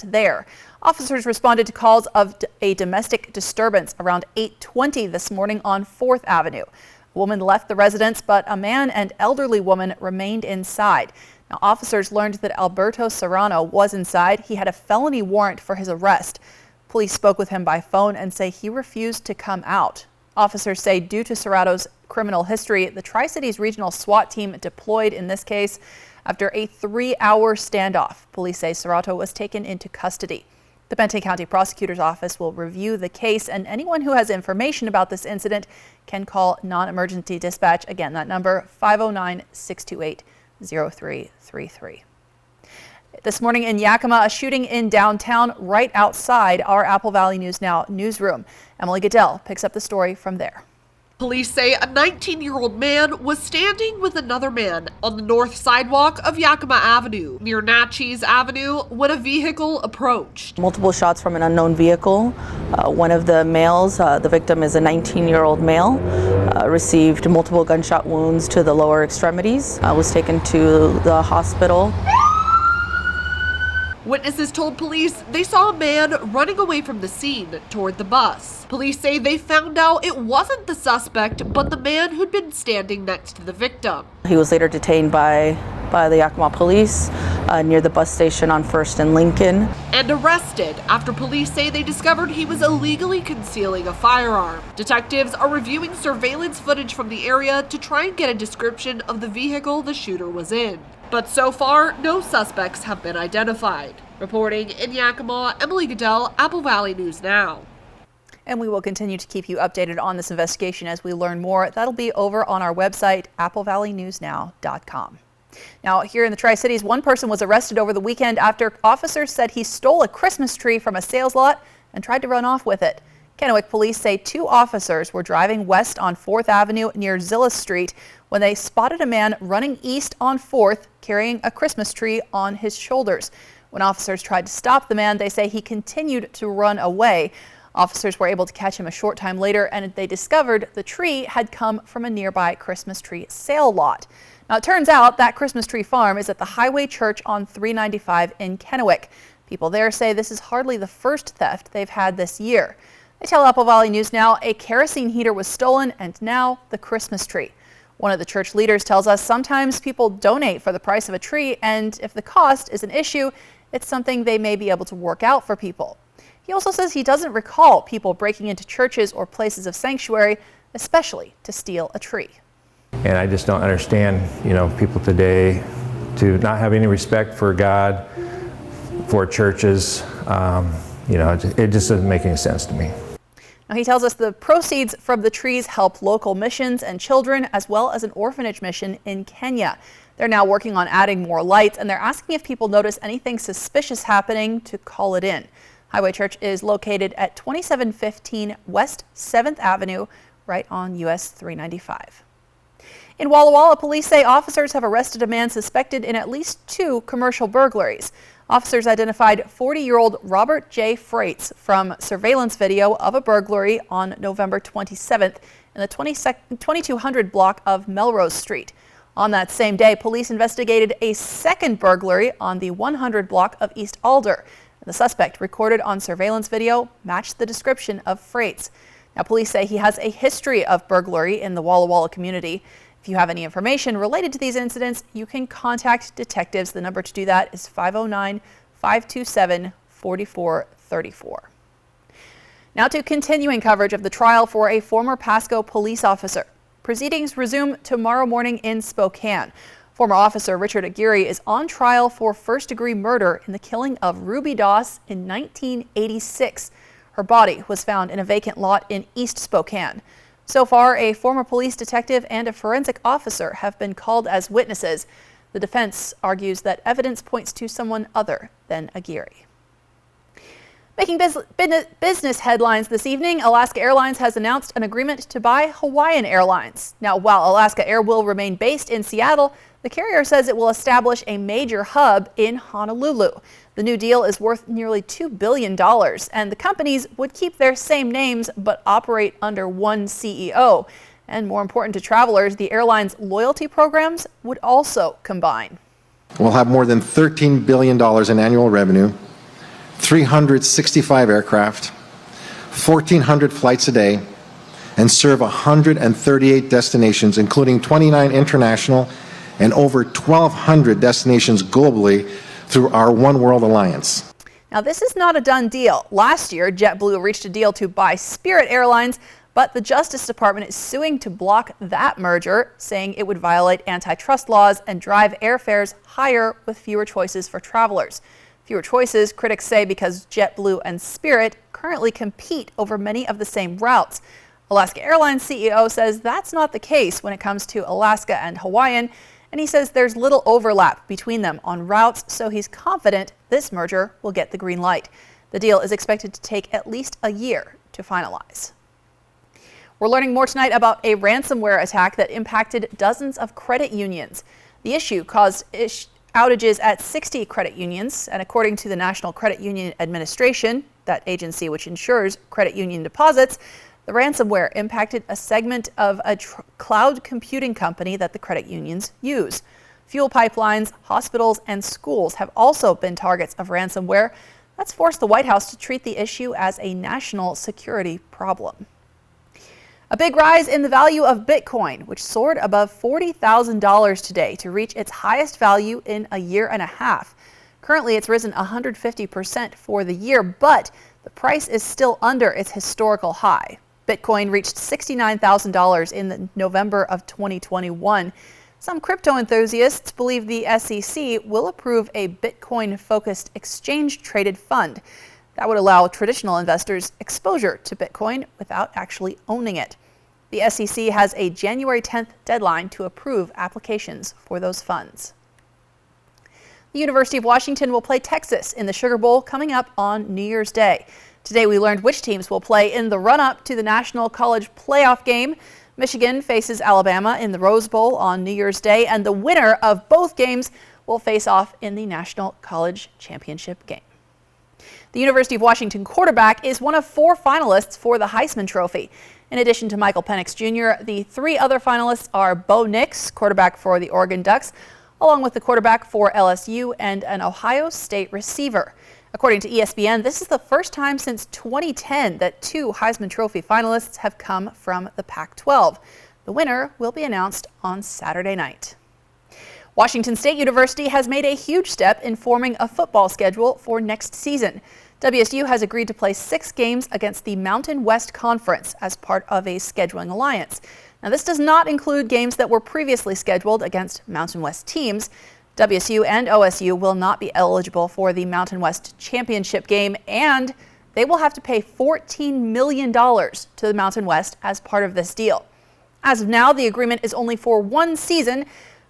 there. Officers responded to calls of a domestic disturbance around 8:20 this morning on 4th Avenue. A woman left the residence, but a man and elderly woman remained inside. Now, officers learned that Alberto Serrano was inside. He had a felony warrant for his arrest. Police spoke with him by phone and say he refused to come out. Officers say due to Serrano's criminal history, the Tri-Cities Regional SWAT team deployed in this case. After a 3-hour standoff, police say Serrato was taken into custody. The Benton County Prosecutor's Office will review the case, and anyone who has information about this incident can call non-emergency dispatch. Again, that number 509-628-0333. This morning in Yakima, a shooting in downtown right outside our Apple Valley News Now newsroom. Emily Goodell picks up the story from there. Police say a 19-year-old man was standing with another man on the north sidewalk of Yakima Avenue near Natchez Avenue when a vehicle approached. Multiple shots from an unknown vehicle. One of the males, the victim is a 19-year-old male, received multiple gunshot wounds to the lower extremities, was taken to the hospital. Witnesses told police they saw a man running away from the scene toward the bus. Police say they found out it wasn't the suspect, but the man who'd been standing next to the victim. He was later detained by the Yakima police near the bus station on 1st and Lincoln. And arrested after police say they discovered he was illegally concealing a firearm. Detectives are reviewing surveillance footage from the area to try and get a description of the vehicle the shooter was in. But so far, no suspects have been identified. Reporting in Yakima, Emily Goodell, Apple Valley News Now. And we will continue to keep you updated on this investigation as we learn more. That'll be over on our website, applevalleynewsnow.com. Now, here in the Tri-Cities, one person was arrested over the weekend after officers said he stole a Christmas tree from a sales lot and tried to run off with it. Kennewick police say 2 officers were driving west on 4th Avenue near Zillis Street when they spotted a man running east on 4th carrying a Christmas tree on his shoulders. When officers tried to stop the man, they say he continued to run away. Officers were able to catch him a short time later, and they discovered the tree had come from a nearby Christmas tree sale lot. Now, it turns out that Christmas tree farm is at the Highway Church on 395 in Kennewick. People there say this is hardly the first theft they've had this year. They tell Apple Valley News Now a kerosene heater was stolen and now the Christmas tree. One of the church leaders tells us sometimes people donate for the price of a tree, and if the cost is an issue, it's something they may be able to work out for people. He also says he doesn't recall people breaking into churches or places of sanctuary, especially to steal a tree. And I just don't understand, people today to not have any respect for God, for churches. It just doesn't make any sense to me. Now, he tells us the proceeds from the trees help local missions and children, as well as an orphanage mission in Kenya. They're now working on adding more lights, and they're asking if people notice anything suspicious happening to call it in. Highway Church is located at 2715 West 7th Avenue, right on US 395. In Walla Walla, police say officers have arrested a man suspected in at least 2 commercial burglaries. Officers identified 40-year-old Robert J. Freites from surveillance video of a burglary on November 27th in the 2200 block of Melrose Street. On that same day, police investigated a second burglary on the 100 block of East Alder. The suspect, recorded on surveillance video, matched the description of Freites. Now, police say he has a history of burglary in the Walla Walla community. If you have any information related to these incidents, you can contact detectives. The number to do that is 509-527-4434. Now to continuing coverage of the trial for a former Pasco police officer. Proceedings resume tomorrow morning in Spokane. Former officer Richard Aguirre is on trial for first-degree murder in the killing of Ruby Doss in 1986. Her body was found in a vacant lot in East Spokane. So far, a former police detective and a forensic officer have been called as witnesses. The defense argues that evidence points to someone other than Aguirre. Making business headlines this evening, Alaska Airlines has announced an agreement to buy Hawaiian Airlines. Now, while Alaska Air will remain based in Seattle, the carrier says it will establish a major hub in Honolulu. The new deal is worth nearly $2 billion, and the companies would keep their same names but operate under one CEO. And more important to travelers, the airline's loyalty programs would also combine. We'll have more than $13 billion in annual revenue, 365 aircraft, 1,400 flights a day, and serve 138 destinations, including 29 international and over 1,200 destinations globally through our One World Alliance. Now, this is not a done deal. Last year, JetBlue reached a deal to buy Spirit Airlines, but the Justice Department is suing to block that merger, saying it would violate antitrust laws and drive airfares higher with fewer choices for travelers. Fewer choices, critics say, because JetBlue and Spirit currently compete over many of the same routes. Alaska Airlines CEO says that's not the case when it comes to Alaska and Hawaiian, and he says there's little overlap between them on routes, so he's confident this merger will get the green light. The deal is expected to take at least a year to finalize. We're learning more tonight about a ransomware attack that impacted dozens of credit unions. The issue caused outages at 60 credit unions, and according to the National Credit Union Administration, that agency which ensures credit union deposits, the ransomware impacted a segment of a cloud computing company that the credit unions use. Fuel pipelines, hospitals, and schools have also been targets of ransomware. That's forced the White House to treat the issue as a national security problem. A big rise in the value of Bitcoin, which soared above $40,000 today to reach its highest value in a year and a half. Currently, it's risen 150% for the year, but the price is still under its historical high. Bitcoin reached $69,000 in November of 2021. Some crypto enthusiasts believe the SEC will approve a Bitcoin-focused exchange-traded fund that would allow traditional investors exposure to Bitcoin without actually owning it. The SEC has a January 10th deadline to approve applications for those funds. The University of Washington will play Texas in the Sugar Bowl coming up on New Year's Day. Today we learned which teams will play in the run-up to the National College Playoff game. Michigan faces Alabama in the Rose Bowl on New Year's Day, and the winner of both games will face off in the National College Championship game. The University of Washington quarterback is one of 4 finalists for the Heisman Trophy. In addition to Michael Penix Jr., the 3 other finalists are Bo Nix, quarterback for the Oregon Ducks, along with the quarterback for LSU and an Ohio State receiver. According to ESPN, this is the first time since 2010 that 2 Heisman Trophy finalists have come from the Pac-12. The winner will be announced on Saturday night. Washington State University has made a huge step in forming a football schedule for next season. WSU has agreed to play 6 games against the Mountain West Conference as part of a scheduling alliance. Now, this does not include games that were previously scheduled against Mountain West teams. WSU and OSU will not be eligible for the Mountain West Championship game, and they will have to pay $14 million to the Mountain West as part of this deal. As of now, the agreement is only for 1 season.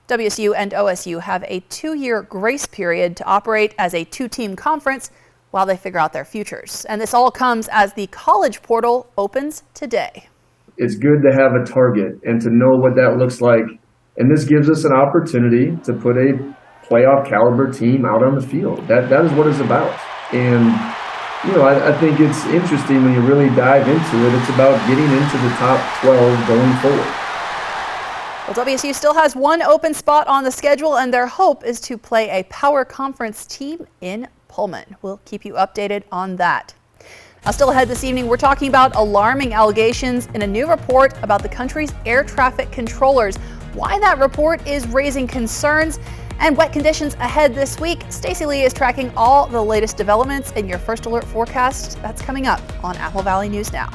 WSU and OSU have a 2-year grace period to operate as a 2-team conference while they figure out their futures. And this all comes as the college portal opens today. It's good to have a target and to know what that looks like. And this gives us an opportunity to put a playoff caliber team out on the field. That is what it's about. And, you know, I think it's interesting when you really dive into it. It's about getting into the top 12 going forward. Well, WSU still has 1 open spot on the schedule, and their hope is to play a power conference team in Pullman. We'll keep you updated on that. Now, still ahead this evening, we're talking about alarming allegations in a new report about the country's air traffic controllers, why that report is raising concerns, and wet conditions ahead this week. Stacey Lee is tracking all the latest developments in your First Alert forecast. That's coming up on Apple Valley News Now.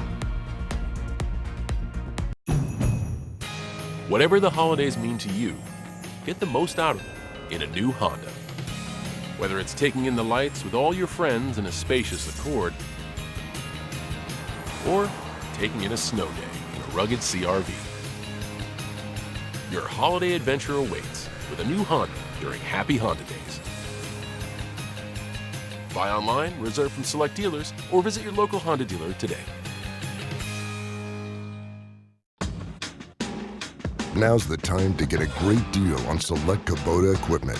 Whatever the holidays mean to you, get the most out of them in a new Honda. Whether it's taking in the lights with all your friends in a spacious Accord, or taking in a snow day in a rugged CRV. Your holiday adventure awaits with a new Honda during Happy Honda Days. Buy online, reserve from select dealers, or visit your local Honda dealer today. Now's the time to get a great deal on select Kubota equipment.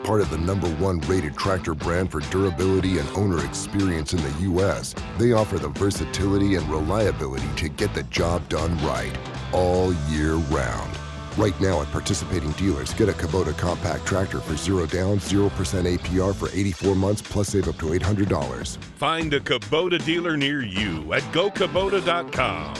Part of the #1 rated tractor brand for durability and owner experience in the U.S., they offer the versatility and reliability to get the job done right all year round. Right now at participating dealers, get a Kubota compact tractor for 0 down, 0% APR for 84 months, plus save up to $800. Find a Kubota dealer near you at gokubota.com.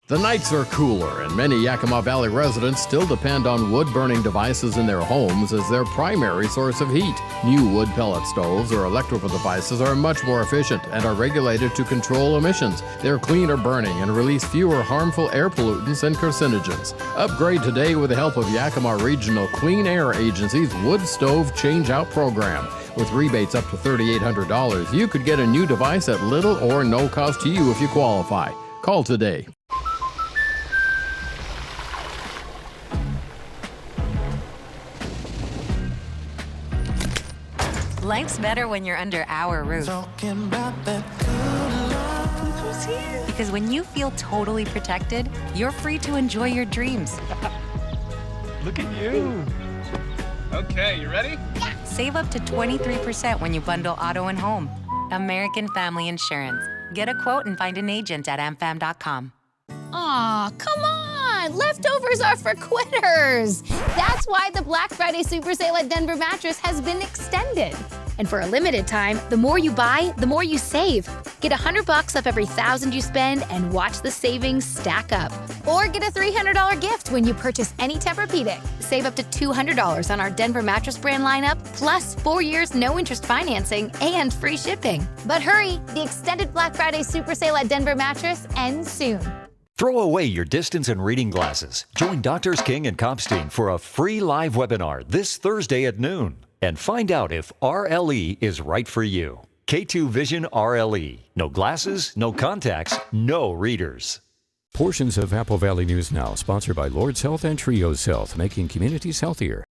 The nights are cooler, and many Yakima Valley residents still depend on wood-burning devices in their homes as their primary source of heat. New wood pellet stoves or electrical devices are much more efficient and are regulated to control emissions. They're cleaner burning and release fewer harmful air pollutants and carcinogens. Upgrade today with the help of Yakima Regional Clean Air Agency's Wood Stove Change-Out Program. With rebates up to $3,800, you could get a new device at little or no cost to you if you qualify. Call today. Life's better when you're under our roof. Because when you feel totally protected, you're free to enjoy your dreams. Look at you. Okay, you ready? Yeah. Save up to 23% when you bundle auto and home. American Family Insurance. Get a quote and find an agent at amfam.com. Aw, come on! Leftovers are for quitters! That's why the Black Friday Super Sale at Denver Mattress has been extended. And for a limited time, the more you buy, the more you save. Get $100 off every $1,000 you spend and watch the savings stack up. Or get a $300 gift when you purchase any Tempur-Pedic. Save up to $200 on our Denver Mattress brand lineup, plus 4 years no interest financing and free shipping. But hurry, the extended Black Friday Super Sale at Denver Mattress ends soon. Throw away your distance and reading glasses. Join Drs. King and Kopstein for a free live webinar this Thursday at noon. And find out if RLE is right for you. K2 Vision RLE. No glasses, no contacts, no readers. Portions of Apple Valley News Now, sponsored by Lord's Health and Trios Health, making communities healthier.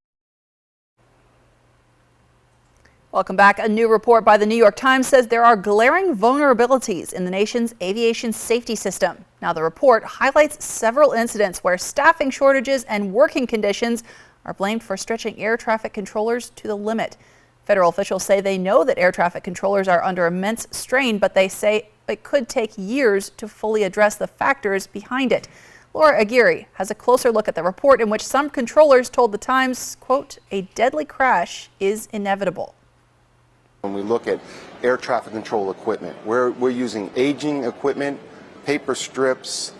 Welcome back. A new report by the New York Times says there are glaring vulnerabilities in the nation's aviation safety system. Now, the report highlights several incidents where staffing shortages and working conditions are blamed for stretching air traffic controllers to the limit. Federal officials say they know that air traffic controllers are under immense strain, but they say it could take years to fully address the factors behind it. Laura Aguirre has a closer look at the report in which some controllers told the Times, quote, a deadly crash is inevitable. When we look at air traffic control equipment, we're using aging equipment, paper strips.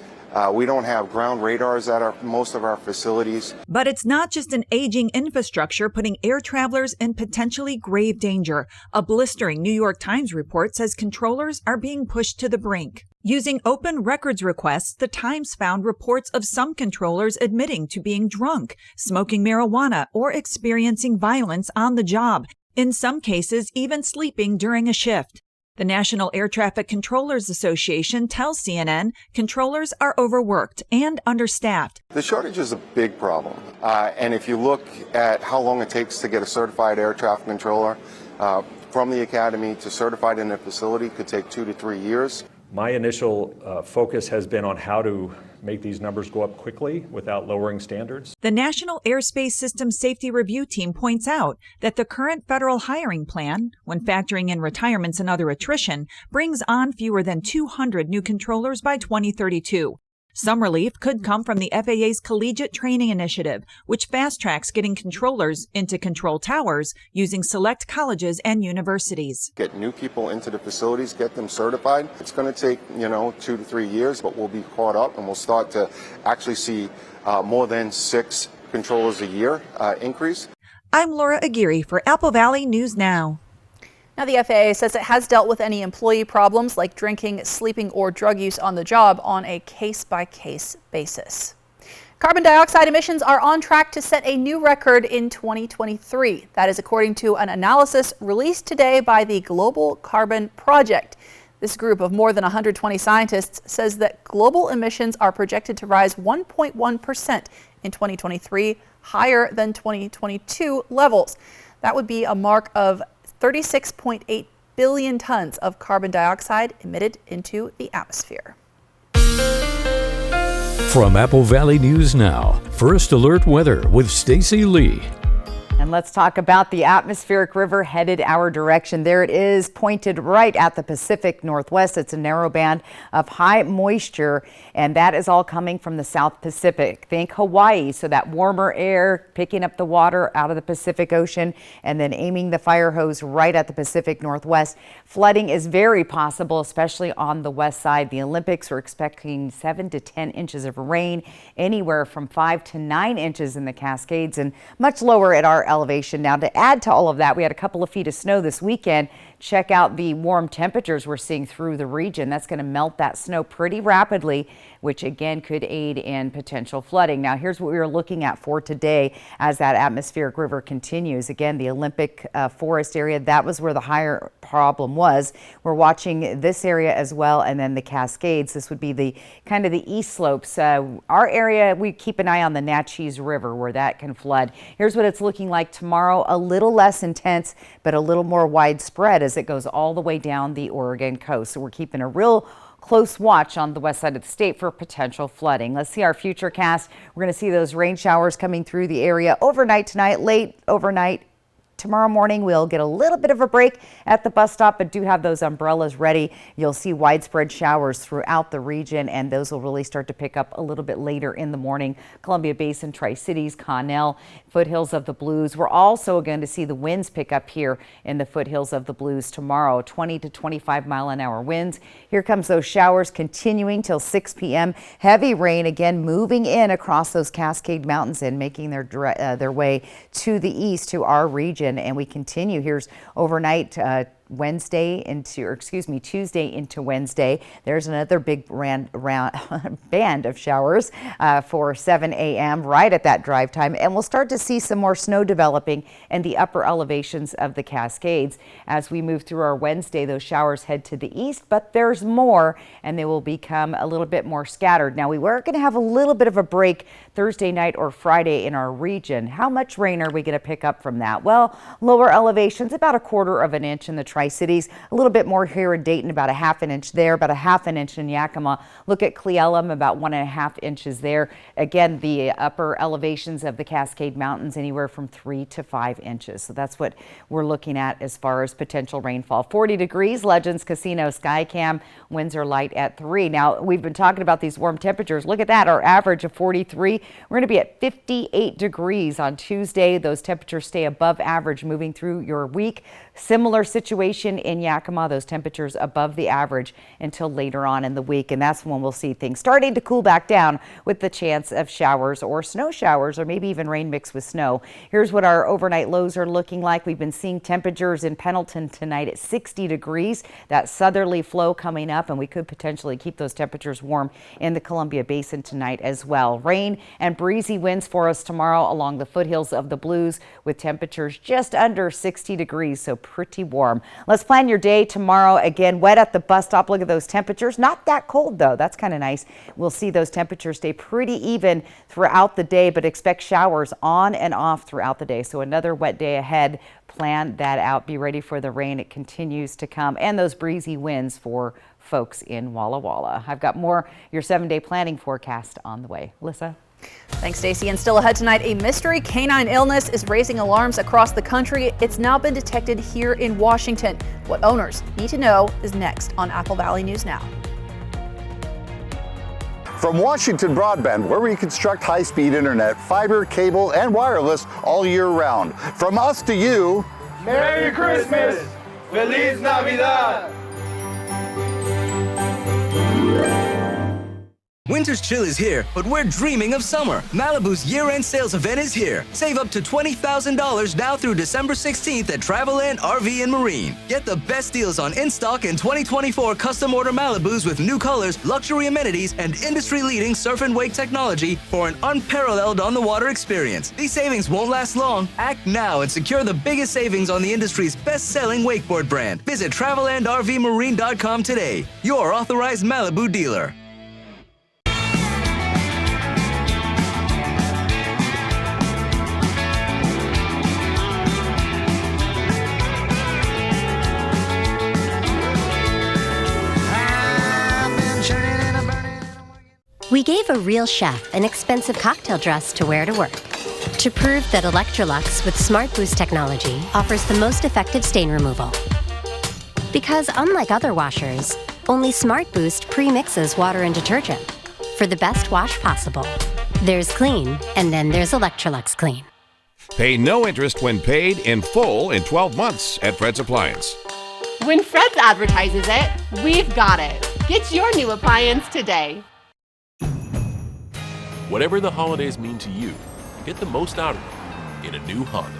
We don't have ground radars at most of our facilities. But it's not just an aging infrastructure putting air travelers in potentially grave danger. A blistering New York Times report says controllers are being pushed to the brink. Using open records requests, the Times found reports of some controllers admitting to being drunk, smoking marijuana, or experiencing violence on the job. In some cases, even sleeping during a shift. The National Air Traffic Controllers Association tells CNN controllers are overworked and understaffed. The shortage is a big problem. And if you look at how long it takes to get a certified air traffic controller from the academy to certified in a facility, could take 2 to 3 years. My initial focus has been on how to make these numbers go up quickly without lowering standards. The National Airspace System Safety Review Team points out that the current federal hiring plan, when factoring in retirements and other attrition, brings on fewer than 200 new controllers by 2032. Some relief could come from the FAA's Collegiate Training Initiative, which fast-tracks getting controllers into control towers using select colleges and universities. Get new people into the facilities, get them certified. It's going to take, 2 to 3 years, but we'll be caught up and we'll start to actually see more than 6 controllers a year increase. I'm Laura Aguirre for Apple Valley News Now. Now, the FAA says it has dealt with any employee problems like drinking, sleeping, or drug use on the job on a case-by-case basis. Carbon dioxide emissions are on track to set a new record in 2023. That is according to an analysis released today by the Global Carbon Project. This group of more than 120 scientists says that global emissions are projected to rise 1.1% in 2023, higher than 2022 levels. That would be a mark of 36.8 billion tons of carbon dioxide emitted into the atmosphere. From Apple Valley News Now, First Alert Weather with Stacy Lee. And let's talk about the atmospheric river headed our direction. There it is, pointed right at the Pacific Northwest. It's a narrow band of high moisture, and that is all coming from the South Pacific. Think Hawaii, so that warmer air picking up the water out of the Pacific Ocean and then aiming the fire hose right at the Pacific Northwest. Flooding is very possible, especially on the west side. The Olympics are expecting 7 to 10 inches of rain, anywhere from 5 to 9 inches in the Cascades, and much lower at our elevation. Now, to add to all of that, we had a couple of feet of snow this weekend. Check out the warm temperatures we're seeing through the region. That's going to melt that snow pretty rapidly, which again could aid in potential flooding. Now, here's what we were looking at for today as that atmospheric river continues. Again, the Olympic forest area, that was where the higher problem was. We're watching this area as well, and then the Cascades. This would be the kind of the east slopes. Our area, we keep an eye on the Natchez River where that can flood. Here's what it's looking like tomorrow. A little less intense, but a little more widespread as it goes all the way down the Oregon coast. So we're keeping a real close watch on the west side of the state for potential flooding. Let's see our futurecast. We're going to see those rain showers coming through the area overnight tonight, late overnight. Tomorrow morning, we'll get a little bit of a break at the bus stop, but do have those umbrellas ready. You'll see widespread showers throughout the region, and those will really start to pick up a little bit later in the morning. Columbia Basin, Tri-Cities, Connell, foothills of the Blues. We're also going to see the winds pick up here in the foothills of the Blues tomorrow, 20 to 25 mile-an-hour winds. Here comes those showers continuing till 6 p.m. Heavy rain again moving in across those Cascade Mountains and making their way to the east to our region. And we continue. Here's overnight Tuesday into Wednesday. There's another big band of showers for 7 a.m. right at that drive time. And we'll start to see some more snow developing in the upper elevations of the Cascades. As we move through our Wednesday, those showers head to the east, but there's more, and they will become a little bit more scattered. Now, we were going to have a little bit of a break Thursday night or Friday in our region. How much rain are we going to pick up from that? Well, lower elevations, about 1/4 of an inch in the Tri-Cities, a little bit more here in Dayton, about 1/2 inch there, about 1/2 inch in Yakima. Look at Cleellum, about 1.5 inches there. Again, the upper elevations of the Cascade Mountains, anywhere from 3 to 5 inches. So that's what we're looking at as far as potential rainfall. 40 degrees, Legends Casino Skycam. Winds are light at 3. Now, we've been talking about these warm temperatures. Look at that, our average of 43. We're going to be at 58 degrees on Tuesday. Those temperatures stay above average moving through your week. Similar situation in Yakima, those temperatures above the average until later on in the week. And that's when we'll see things starting to cool back down with the chance of showers or snow showers or maybe even rain mixed with snow. Here's what our overnight lows are looking like. We've been seeing temperatures in Pendleton tonight at 60 degrees. That southerly flow coming up, and we could potentially keep those temperatures warm in the Columbia Basin tonight as well. Rain and breezy winds for us tomorrow along the foothills of the Blues with temperatures just under 60 degrees, so pretty warm. Let's plan your day tomorrow. Again, wet at the bus stop. Look at those temperatures. Not that cold though. That's kind of nice. We'll see those temperatures stay pretty even throughout the day, but expect showers on and off throughout the day. So another wet day ahead. Plan that out. Be ready for the rain. It continues to come, and those breezy winds for folks in Walla Walla. I've got more your 7-day planning forecast on the way. Alyssa. Thanks, Stacey. And still ahead tonight, a mystery canine illness is raising alarms across the country. It's now been detected here in Washington. What owners need to know is next on Apple Valley News Now. From Washington Broadband, where we construct high-speed internet, fiber, cable, and wireless all year round. From us to you, Merry Christmas! Feliz Navidad! Winter's chill is here, but we're dreaming of summer. Malibu's year-end sales event is here. Save up to $20,000 now through December 16th at Travelland RV and Marine. Get the best deals on in-stock in 2024 custom order Malibus with new colors, luxury amenities, and industry-leading surf and wake technology for an unparalleled on-the-water experience. These savings won't last long. Act now and secure the biggest savings on the industry's best-selling wakeboard brand. Visit TravellandRVMarine.com today. Your authorized Malibu dealer. We gave a real chef an expensive cocktail dress to wear to work to prove that Electrolux with Smart Boost technology offers the most effective stain removal. Because unlike other washers, only Smart Boost pre-mixes water and detergent for the best wash possible. There's clean, and then there's Electrolux Clean. Pay no interest when paid in full in 12 months at Fred's Appliance. When Fred's advertises it, we've got it. Get your new appliance today. Whatever the holidays mean to you, get the most out of them in a new Honda.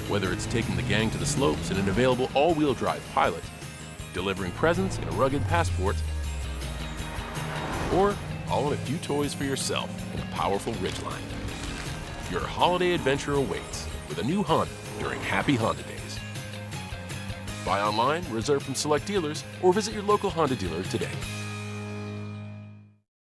Whether it's taking the gang to the slopes in an available all-wheel drive Pilot, delivering presents in a rugged Passport, or hauling a few toys for yourself in a powerful Ridgeline. Your holiday adventure awaits with a new Honda during Happy Honda Days. Buy online, reserve from select dealers, or visit your local Honda dealer today.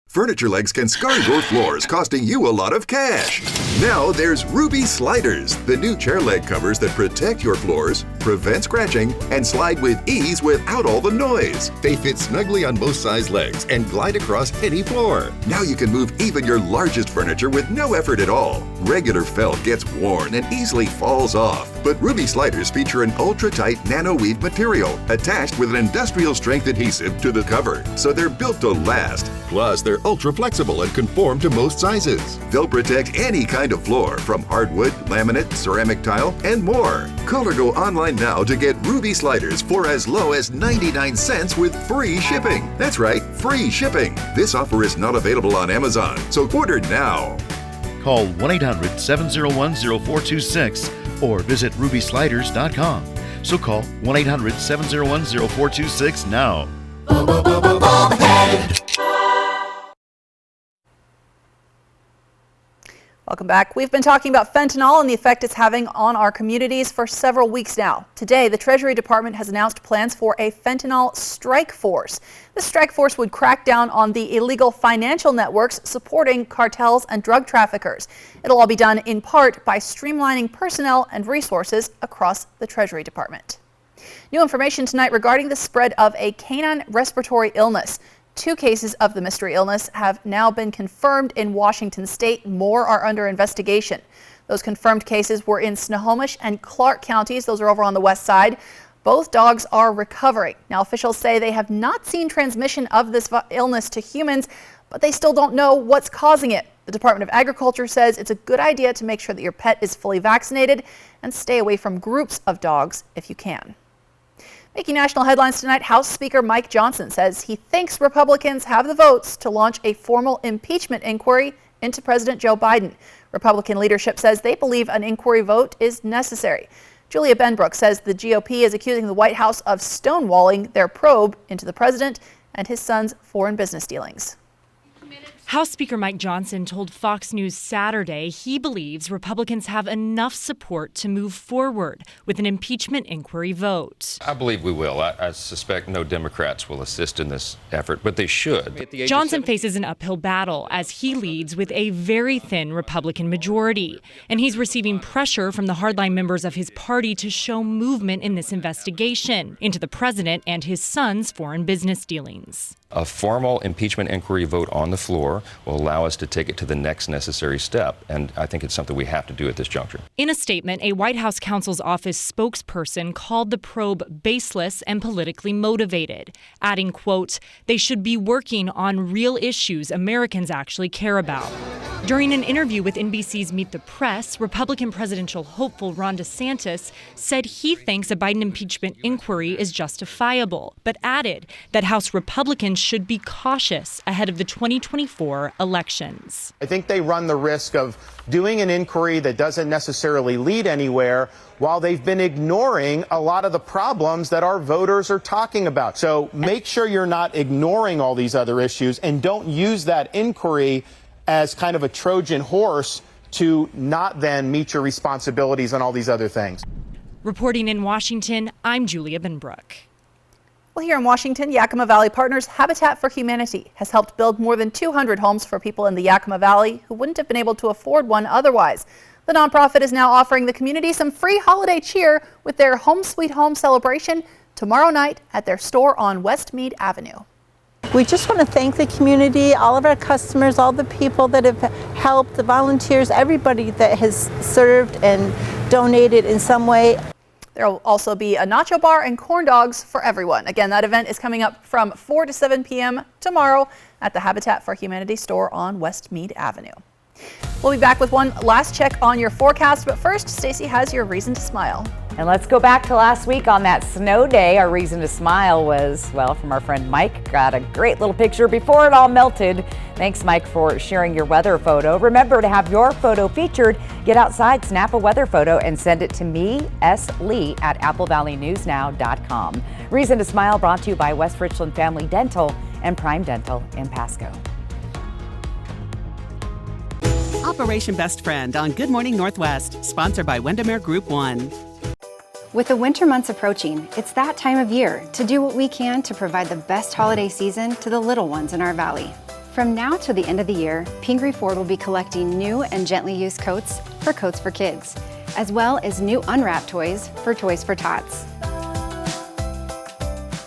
Furniture legs can scar your floors, costing you a lot of cash. Now there's Ruby Sliders, the new chair leg covers that protect your floors, prevent scratching, and slide with ease without all the noise. They fit snugly on both size legs and glide across any floor. Now you can move even your largest furniture with no effort at all. Regular felt gets worn and easily falls off, but Ruby Sliders feature an ultra-tight nano-weave material attached with an industrial-strength adhesive to the cover, so they're built to last. Plus, they're ultra-flexible and conform to most sizes. They'll protect any kind of floor, from hardwood, laminate, ceramic tile, and more. Call or go online now to get Ruby Sliders for as low as 99 cents with free shipping. That's right, free shipping. This offer is not available on Amazon, so order now. Call 1-800-701-0426 or visit rubysliders.com. So call 1-800-701-0426 now. Welcome back. We've been talking about fentanyl and the effect it's having on our communities for several weeks now. Today, the Treasury Department has announced plans for a fentanyl strike force. This strike force would crack down on the illegal financial networks supporting cartels and drug traffickers. It'll all be done in part by streamlining personnel and resources across the Treasury Department. New information tonight regarding the spread of a canine respiratory illness. 2 cases of the mystery illness have now been confirmed in Washington state. More are under investigation. Those confirmed cases were in Snohomish and Clark counties. Those are over on the west side. Both dogs are recovering. Now, officials say they have not seen transmission of this illness to humans, but they still don't know what's causing it. The Department of Agriculture says it's a good idea to make sure that your pet is fully vaccinated and stay away from groups of dogs if you can. Making national headlines tonight, House Speaker Mike Johnson says he thinks Republicans have the votes to launch a formal impeachment inquiry into President Joe Biden. Republican leadership says they believe an inquiry vote is necessary. Julia Benbrook says the GOP is accusing the White House of stonewalling their probe into the president and his son's foreign business dealings. House Speaker Mike Johnson told Fox News Saturday he believes Republicans have enough support to move forward with an impeachment inquiry vote. I believe we will. I suspect no Democrats will assist in this effort, but they should. Johnson faces an uphill battle as he leads with a very thin Republican majority, and he's receiving pressure from the hardline members of his party to show movement in this investigation into the president and his son's foreign business dealings. A formal impeachment inquiry vote on the floor will allow us to take it to the next necessary step, and I think it's something we have to do at this juncture. In a statement, a White House counsel's office spokesperson called the probe baseless and politically motivated, adding, quote, "They should be working on real issues Americans actually care about." During an interview with NBC's Meet the Press, Republican presidential hopeful Ron DeSantis said he thinks a Biden impeachment inquiry is justifiable, but added that House Republicans should be cautious ahead of the 2024 elections. I think they run the risk of doing an inquiry that doesn't necessarily lead anywhere while they've been ignoring a lot of the problems that our voters are talking about. So make sure you're not ignoring all these other issues and don't use that inquiry as kind of a Trojan horse to not then meet your responsibilities on all these other things. Reporting in Washington, I'm Julia Benbrook. Well, here in Washington, Yakima Valley Partners Habitat for Humanity has helped build more than 200 homes for people in the Yakima Valley who wouldn't have been able to afford one otherwise. The nonprofit is now offering the community some free holiday cheer with their Home Sweet Home celebration tomorrow night at their store on Westmead Avenue. We just want to thank the community, all of our customers, all the people that have helped, the volunteers, everybody that has served and donated in some way. There will also be a nacho bar and corn dogs for everyone. Again, that event is coming up from 4 to 7 p.m. tomorrow at the Habitat for Humanity store on West Meade Avenue. We'll be back with one last check on your forecast, but first, Stacy has your reason to smile. And let's go back to last week on that snow day. Our reason to smile was, well, from our friend Mike. Got a great little picture before it all melted. Thanks, Mike, for sharing your weather photo. Remember to have your photo featured. Get outside, snap a weather photo, and send it to me, S. Lee, at applevalleynewsnow.com. Reason to Smile brought to you by West Richland Family Dental and Prime Dental in Pasco. Operation Best Friend on Good Morning Northwest, sponsored by Windermere Group 1. With the winter months approaching, it's that time of year to do what we can to provide the best holiday season to the little ones in our valley. From now to the end of the year, Pingree Ford will be collecting new and gently used coats for kids, as well as new unwrapped toys for Toys for Tots.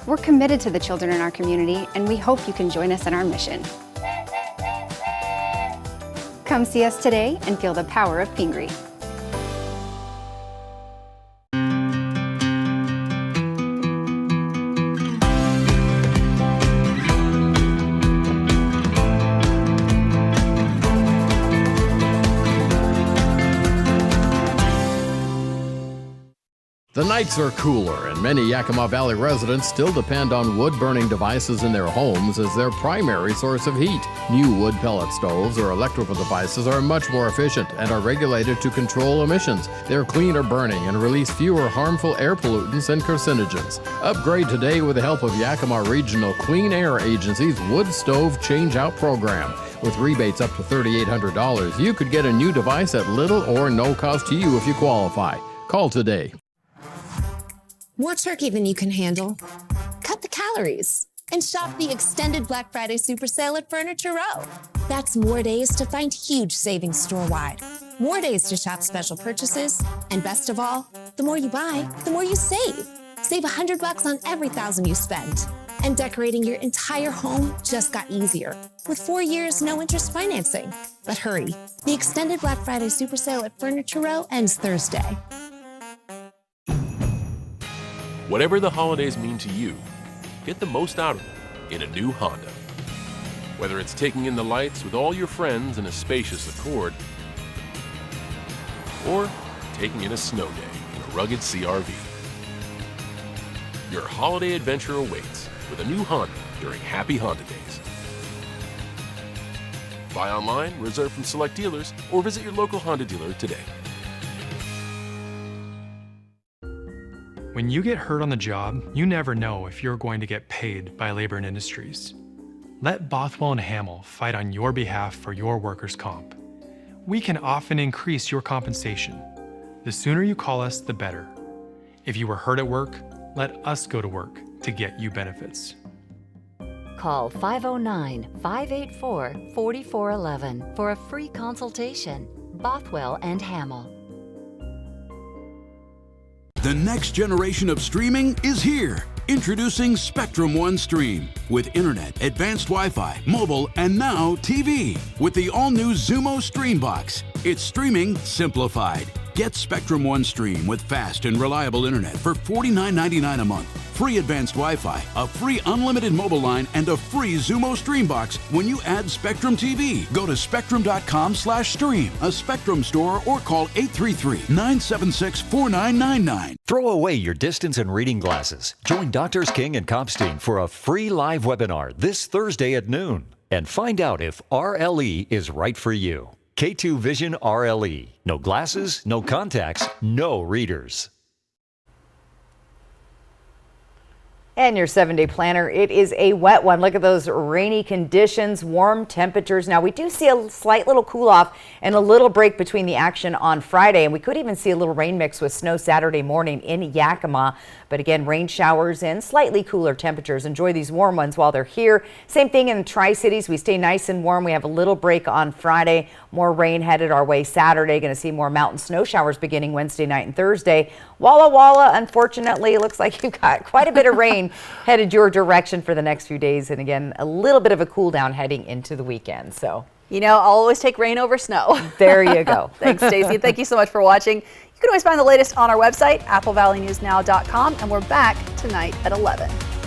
We're committed to the children in our community, and we hope you can join us in our mission. Come see us today and feel the power of Pingree. The nights are cooler, and many Yakima Valley residents still depend on wood-burning devices in their homes as their primary source of heat. New wood pellet stoves or electrical devices are much more efficient and are regulated to control emissions. They're cleaner burning and release fewer harmful air pollutants and carcinogens. Upgrade today with the help of Yakima Regional Clean Air Agency's Wood Stove Change-Out Program. With rebates up to $3,800, you could get a new device at little or no cost to you if you qualify. Call today. More turkey than you can handle? Cut the calories and shop the extended Black Friday Super Sale at Furniture Row. That's more days to find huge savings store-wide. More days to shop special purchases. And best of all, the more you buy, the more you save. Save $100 on every $1,000 you spend. And decorating your entire home just got easier with 4 years no interest financing. But hurry, the extended Black Friday Super Sale at Furniture Row ends Thursday. Whatever the holidays mean to you, get the most out of them in a new Honda. Whether it's taking in the lights with all your friends in a spacious Accord, or taking in a snow day in a rugged CRV. Your holiday adventure awaits with a new Honda during Happy Honda Days. Buy online, reserve from select dealers, or visit your local Honda dealer today. When you get hurt on the job, you never know if you're going to get paid by Labor and Industries. Let Bothwell and Hamill fight on your behalf for your workers' comp. We can often increase your compensation. The sooner you call us, the better. If you were hurt at work, let us go to work to get you benefits. Call 509-584-4411 for a free consultation. Bothwell and Hamill. The next generation of streaming is here. Introducing Spectrum One Stream with internet, advanced Wi-Fi, mobile, and now TV with the all-new Xumo Stream Box. It's streaming simplified. Get Spectrum One Stream with fast and reliable internet for $49.99 a month. Free advanced Wi-Fi, a free unlimited mobile line, and a free Xumo Stream Box when you add Spectrum TV. Go to spectrum.com/stream, a Spectrum store, or call 833-976-4999. Throw away your distance and reading glasses. Join Doctors King and Kopstein for a free live webinar this Thursday at noon and find out if RLE is right for you. K2 Vision RLE. No glasses, no contacts, no readers. And your 7-day planner, it is a wet one. Look at those rainy conditions, warm temperatures. Now, we do see a slight little cool off and a little break between the action on Friday. And we could even see a little rain mix with snow Saturday morning in Yakima. But again, rain showers and slightly cooler temperatures. Enjoy these warm ones while they're here. Same thing in the Tri-Cities. We stay nice and warm. We have a little break on Friday. More rain headed our way Saturday. Going to see more mountain snow showers beginning Wednesday night and Thursday. Walla Walla, unfortunately, looks like you've got quite a bit of rain rain headed your direction for the next few days. And again, a little bit of a cool down heading into the weekend. So, you know, I'll always take rain over snow. There you go. Thanks, Stacey. Thank you so much for watching. You can always find the latest on our website, applevalleyNewsNow.com, and we're back tonight at 11.